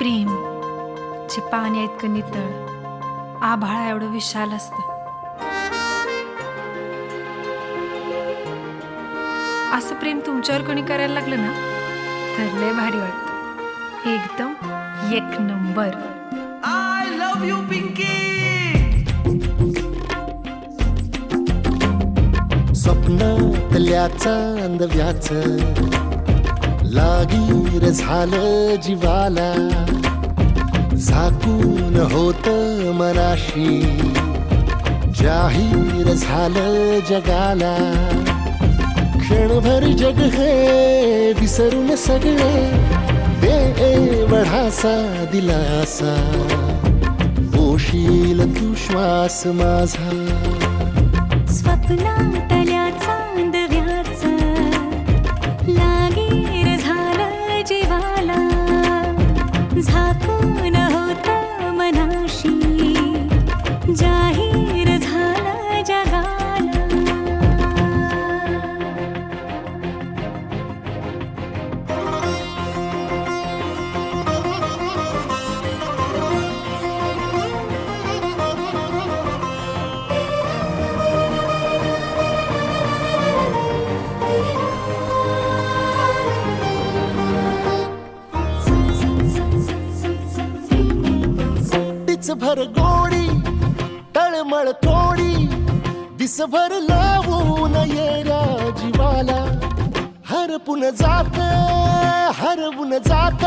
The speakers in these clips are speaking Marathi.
प्रेम जे पाण्या इतकं नितळ, आभाळा एवढं विशाल असतं. असं प्रेम तुमच्यावर कोणी करायला लागलं ना तर लय भारी वाटतं. एकदम एक number. I love you Pinky. स्वप्नातल्या चांदव्याच लागीर झालं जीवाला, झाकून होत मनाशी जाहीर झालं जगाला. क्षणभर जग हे विसरून सगळे दे वढासा दिलासा, पोशील तू श्वास माझा. स्वप्नातल्या चांदव्याच लागीर झालं जीवाला, झाकून होत मनाशी जाहीर झालं जगाला. भर गोडी तळमळ थोडी दिसभर लावून येऱ्या जीवाला. हरपून जात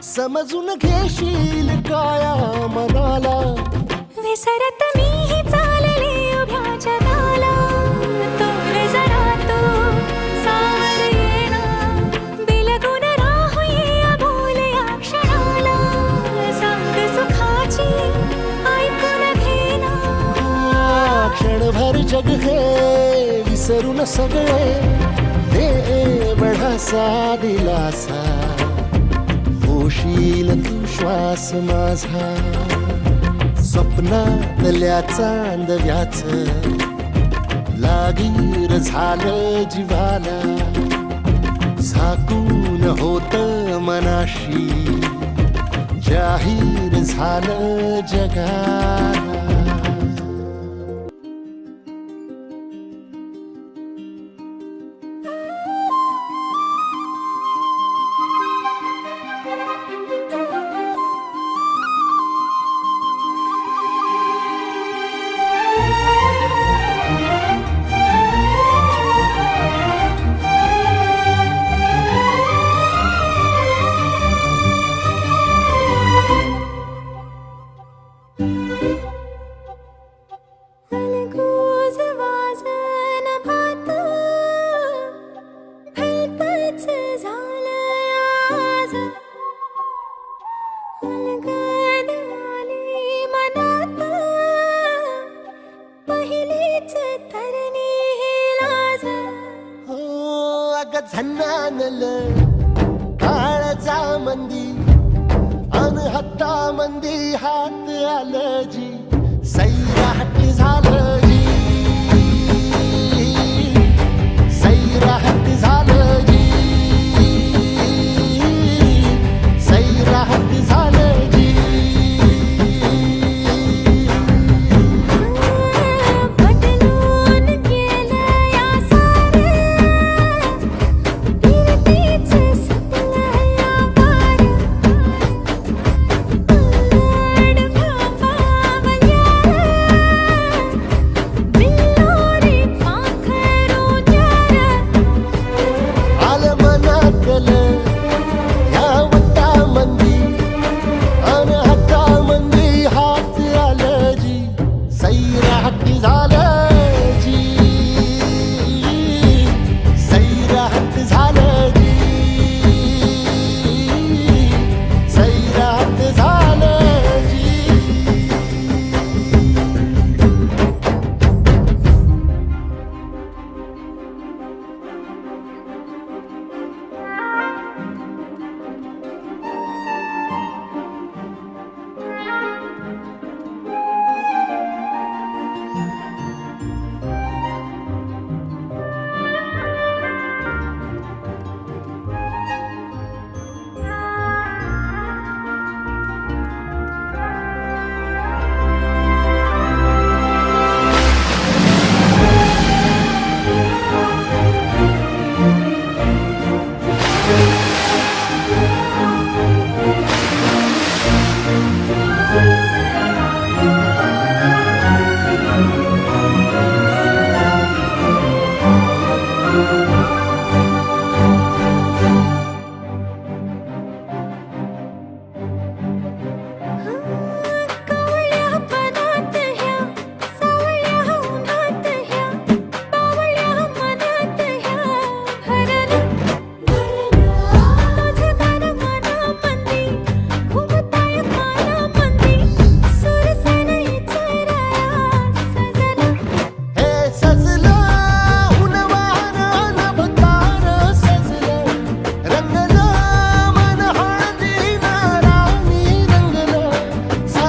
समजून घेशील काया मनाला. विसरत मीही चालले उभ्या जगाला, तोल जरा तो सावर येणा, बिलगून राहूया बोल या क्षणाला. सांग सुखाची ऐकून घेना, क्षणभर जग हे विसरून सगळे दे बढासा दिलासा, पोशील तू श्वास माझा. स्वप्नातल्या चांदव्याच लागीर झालं जीवाला, झाकून होत मनाशी जाहीर झालं जगाला. अलगोज वाजन भात भलतंच झालं आज. अलगद आली मनात पहिलीच तरणी ही लाज. अग झन्नानल काळजा मंदी अन हत्ता मंदी हात आलं जी सैराट झालं